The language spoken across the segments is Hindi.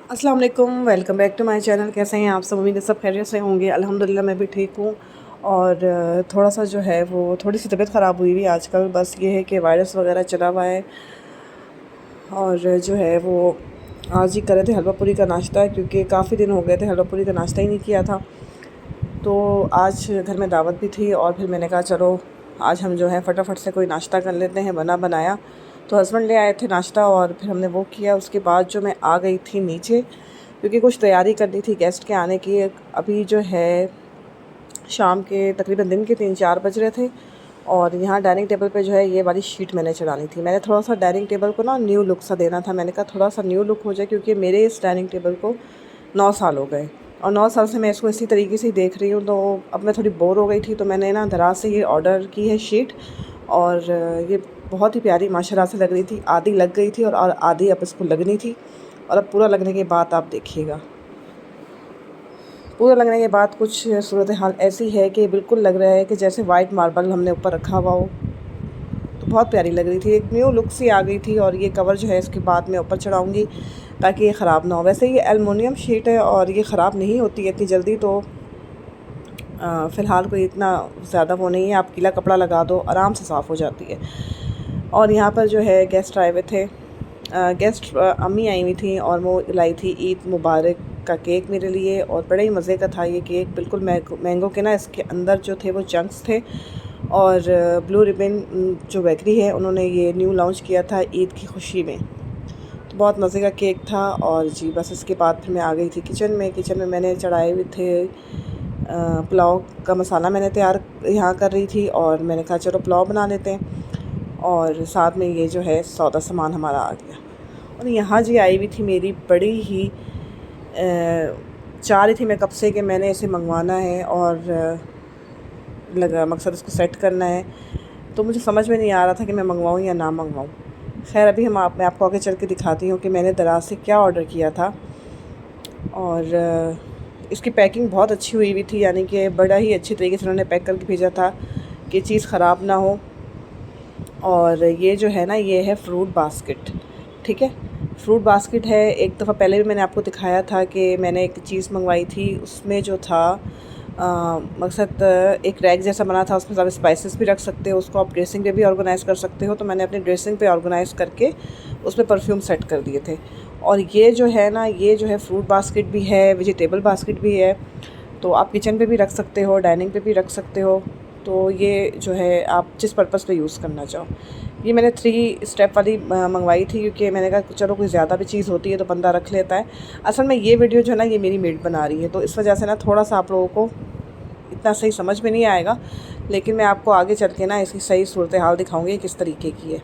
अस्सलाम वालेकुम, welcome back to my channel. कैसे हैं आप सब? उम्मीद है सब खैरियत से होंगे। अल्हम्दुलिल्लाह मैं भी ठीक हूँ। और थोड़ा सा जो है वो थोड़ी सी तबीयत ख़राब हुई हुई है आजकल। बस ये है कि वायरस वगैरह चला हुआ है। और जो है वो आज ही कर रहे थे हलवा पूरी का नाश्ता, क्योंकि काफ़ी दिन हो गए थे हलवा पूरी का नाश्ता ही नहीं किया था। तो आज घर में दावत भी थी और फिर मैंने कहा चलो आज हम जो है फटाफट से कोई नाश्ता कर लेते हैं, बना बनाया। तो हस्बैंड ले आए थे नाश्ता और फिर हमने वो किया। उसके बाद जो मैं आ गई थी नीचे, क्योंकि कुछ तैयारी करनी थी गेस्ट के आने की। अभी जो है शाम के तकरीबन दिन के 3-4 बज रहे थे। और यहाँ डाइनिंग टेबल पे जो है ये वाली शीट मैंने चढ़ानी थी। मैंने थोड़ा सा डाइनिंग टेबल को ना न्यू लुक सा देना था। मैंने कहा थोड़ा सा न्यू लुक हो जाए, क्योंकि मेरे इस डाइनिंग टेबल को 9 साल हो गए और 9 साल से मैं इसको इसी तरीके से ही देख रही हूँ। तो अब मैं थोड़ी बोर हो गई थी, तो मैंने ना दराज से ये ऑर्डर की है शीट। और ये बहुत ही प्यारी माशाल्लाह से लग रही थी। आधी लग गई थी और आधी अब इसको लगनी थी। और अब पूरा लगने के बाद आप देखिएगा, पूरा लगने के बाद कुछ सूरत हाल ऐसी है कि बिल्कुल लग रहा है कि जैसे वाइट मार्बल हमने ऊपर रखा हुआ हो। तो बहुत प्यारी लग रही थी, एक न्यू लुक सी आ गई थी। और ये कवर जो है इसके बाद मैं ऊपर चढ़ाऊँगी ताकि ये ख़राब ना हो। वैसे ये एलुमिनियम शीट है और ये ख़राब नहीं होती है इतनी जल्दी। तो फ़िलहाल कोई इतना ज़्यादा वो नहीं है, आप गीला कपड़ा लगा दो आराम से साफ़ हो जाती है। और यहाँ पर जो है गेस्ट आए हुए थे। गेस्ट अम्मी आई हुई थी और वो लाई थी ईद मुबारक का केक मेरे लिए। और बड़े ही मज़े का था ये केक, बिल्कुल मैंगो के ना इसके अंदर जो थे वो चंक्स थे। और ब्लू रिबन जो बेकरी है उन्होंने ये न्यू लॉन्च किया था ईद की खुशी में। तो बहुत मज़े का केक था। और जी बस इसके बाद फिर मैं आ गई थी किचन में मैंने चढ़ाए हुए थे पुलाव का मसाला मैंने तैयार यहाँ कर रही थी। और मैंने कहा चलो पुलाव बना लेते हैं। और साथ में ये जो है सौदा सामान हमारा आ गया। और यहाँ जी आई हुई थी मेरी बड़ी ही चाह रही थी मैं कब से कि मैंने इसे मंगवाना है और लगा मकसद इसको सेट करना है। तो मुझे समझ में नहीं आ रहा था कि मैं मंगवाऊँ या ना मंगवाऊँ। खैर अभी मैं आपको आगे चल के दिखाती हूँ कि मैंने दराज से क्या ऑर्डर किया था। और इसकी पैकिंग बहुत अच्छी हुई थी, यानी कि बड़ा ही अच्छी तरीके से उन्होंने पैक करके भेजा था कि चीज़ ख़राब ना हो। और ये जो है ना ये है फ्रूट बास्केट, ठीक है। फ्रूट बास्केट है। एक दफ़ा पहले भी मैंने आपको दिखाया था कि मैंने एक चीज़ मंगवाई थी, उसमें जो था मकसद एक रैक जैसा बना था। उसमें आप स्पाइसेस भी रख सकते हो, उसको आप ड्रेसिंग पे भी ऑर्गेनाइज़ कर सकते हो। तो मैंने अपनी ड्रेसिंग पे ऑर्गेनाइज़ करके उसमें परफ्यूम सेट कर दिए थे। और ये जो है ना ये जो है फ्रूट बास्केट भी है, वेजिटेबल बास्केट भी है। तो आप किचन पे भी रख सकते हो, डाइनिंग पे भी रख सकते हो। तो ये जो है आप जिस पर्पज़ पे यूज़ करना चाहो। ये मैंने 3 स्टेप वाली मंगवाई थी, क्योंकि मैंने कहा चलो कोई ज़्यादा भी चीज़ होती है तो बंदा रख लेता है। असल में ये वीडियो जो है ना ये मेरी मेड बना रही है, तो इस वजह से ना थोड़ा सा आप लोगों को इतना सही समझ में नहीं आएगा। लेकिन मैं आपको आगे चल के ना इसकी सही सूरत हाल दिखाऊँगी किस तरीके की है।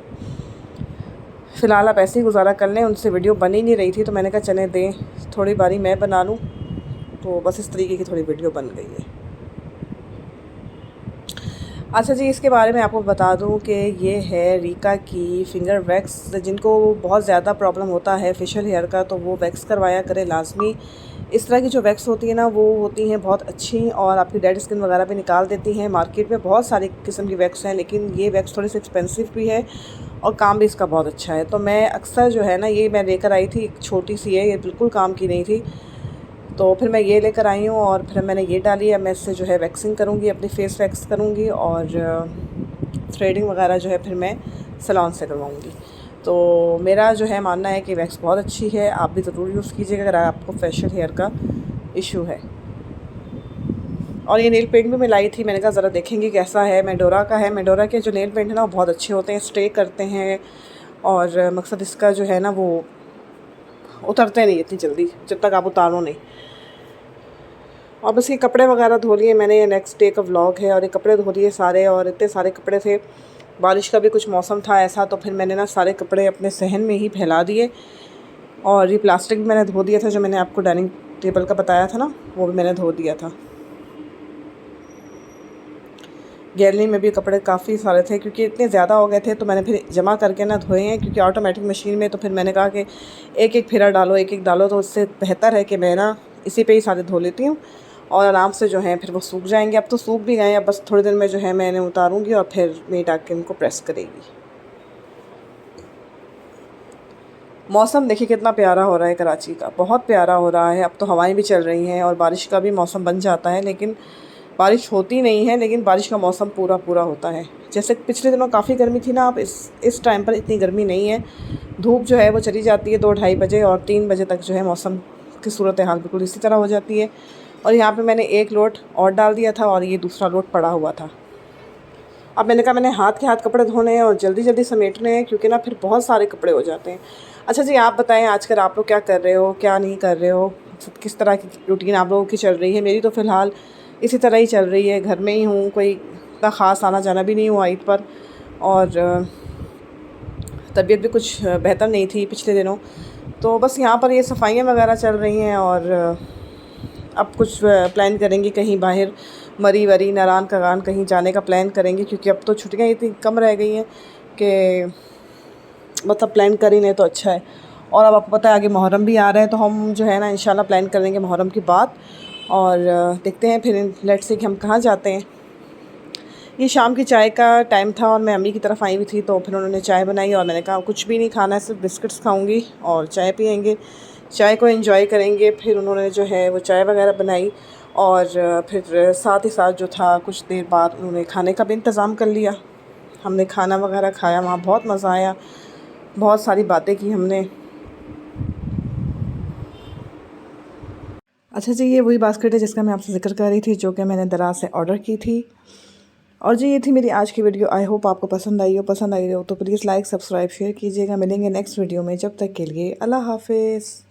फ़िलहाल आप ऐसे ही गुजारा कर लें। उनसे वीडियो बन ही नहीं रही थी, तो मैंने कहा चले दें थोड़ी बारी मैं बना लूँ। तो बस इस तरीके की थोड़ी वीडियो बन गई है। अच्छा जी, इसके बारे में आपको बता दूं कि ये है रीका की फिंगर वैक्स। जिनको बहुत ज़्यादा प्रॉब्लम होता है फेशियल हेयर का, तो वो वैक्स करवाया करें लाजमी। इस तरह की जो वैक्स होती है ना वो होती हैं बहुत अच्छी और आपकी डेड स्किन वगैरह भी निकाल देती हैं। मार्केट में बहुत सारी किस्म की वैक्स हैं, लेकिन ये वैक्स थोड़ी सी एक्सपेंसिव भी है और काम भी इसका बहुत अच्छा है। तो मैं अक्सर जो है ना ये मैं लेकर आई थी, एक छोटी सी है, ये बिल्कुल काम की नहीं थी। तो फिर मैं ये लेकर आई हूँ और फिर मैंने ये डाली है। मैं इससे जो है वैक्सिंग करूँगी, अपनी फेस वैक्स करूँगी और थ्रेडिंग वगैरह जो है फिर मैं सैलून से करवाऊँगी। तो मेरा जो है मानना है कि वैक्स बहुत अच्छी है, आप भी ज़रूर यूज़ कीजिएगा अगर आपको फेशियल हेयर का इशू है। और ये नेल पेंट भी मैं लाई थी, मैंने कहा ज़रा देखेंगे कैसा है। मेडोरा का है। मेडोरा के जो नेल पेंट है ना वो बहुत अच्छे होते हैं, स्टे करते हैं। और मकसद इसका जो है ना वो उतरते नहीं इतनी जल्दी जब तक आप उतारो नहीं। और बस ये कपड़े वगैरह धो लिए मैंने, ये नेक्स्ट डे का व्लॉग है। और ये कपड़े धो लिए सारे, और इतने सारे कपड़े थे, बारिश का भी कुछ मौसम था ऐसा। तो फिर मैंने ना सारे कपड़े अपने सहन में ही फैला दिए। और ये प्लास्टिक भी मैंने धो दिया था, जो मैंने आपको डाइनिंग टेबल का बताया था ना वो भी मैंने धो दिया था। गैलरी में भी कपड़े काफ़ी सारे थे, क्योंकि इतने ज़्यादा हो गए थे तो मैंने फिर जमा करके ना धोए हैं, क्योंकि ऑटोमेटिक मशीन में। तो फिर मैंने कहा कि एक एक फेरा डालो, एक एक डालो, तो उससे बेहतर है कि मैं ना इसी पे ही सारे धो लेती हूँ और आराम से जो है फिर वो सूख जाएंगे। अब तो सूख भी गए हैं, अब बस थोड़ी देर में जो है मैं इन्हें उतारूँगी और फिर मेरी आके इनको प्रेस करेगी। मौसम देखिए कितना प्यारा हो रहा है कराची का, बहुत प्यारा हो रहा है। अब तो हवाएं भी चल रही हैं और बारिश का भी मौसम बन जाता है, लेकिन बारिश होती नहीं है, लेकिन बारिश का मौसम पूरा पूरा होता है। जैसे पिछले दिनों काफ़ी गर्मी थी ना, अब इस टाइम पर इतनी गर्मी नहीं है। धूप जो है वो चली जाती है 2-2:30 बजे, और 3 बजे तक जो है मौसम की सूरत हाल बिल्कुल इसी तरह हो जाती है। और यहाँ पे मैंने एक लोट और डाल दिया था और ये दूसरा लोट पड़ा हुआ था। अब मैंने कहा मैंने हाथ के हाथ कपड़े धोने हैं और जल्दी जल्दी समेटने हैं, क्योंकि ना फिर बहुत सारे कपड़े हो जाते हैं। अच्छा जी, आप बताएं आजकल आप लोग क्या कर रहे हो, क्या नहीं कर रहे हो, किस तरह की रूटीन आप लोगों की चल रही है। मेरी तो फ़िलहाल इसी तरह ही चल रही है, घर में ही हूँ, कोई इतना ख़ास आना जाना भी नहीं हुआ ईद पर। और तबीयत भी कुछ बेहतर नहीं थी पिछले दिनों, तो बस यहाँ पर ये सफाइयाँ वगैरह चल रही हैं। और अब कुछ प्लान करेंगे कहीं बाहर, मरी वरी नारायण कगान कहीं जाने का प्लान करेंगे, क्योंकि अब तो छुट्टियाँ इतनी कम रह गई हैं कि मतलब प्लान कर ही लें तो अच्छा है। और अब आपको पता है आगे मुहर्रम भी आ रहा है, तो हम जो है ना इंशाल्लाह प्लान कर लेंगे मुहर्रम की बात। और देखते हैं फिर लेट्स से कि हम कहाँ जाते हैं। ये शाम की चाय का टाइम था और मैं अम्मी की तरफ आई हुई थी, तो फिर उन्होंने चाय बनाई और मैंने कहा कुछ भी नहीं खाना है, सिर्फ बिस्किट्स खाऊंगी और चाय पियेंगे, चाय को एंजॉय करेंगे। फिर उन्होंने जो है वो चाय वगैरह बनाई, और फिर साथ ही साथ जो था कुछ देर बाद उन्होंने खाने का भी इंतज़ाम कर लिया। हमने खाना वगैरह खाया, वहाँ बहुत मज़ा आया, बहुत सारी बातें की हमने। अच्छा जी, ये वही बास्केट है जिसका मैं आपसे ज़िक्र कर रही थी, जो कि मैंने दराज से ऑर्डर की थी। और जी ये थी मेरी आज की वीडियो। आई होप आपको पसंद आई हो तो प्लीज़ लाइक सब्सक्राइब शेयर कीजिएगा। मिलेंगे नेक्स्ट वीडियो में, जब तक के लिए अल्लाह हाफिज़।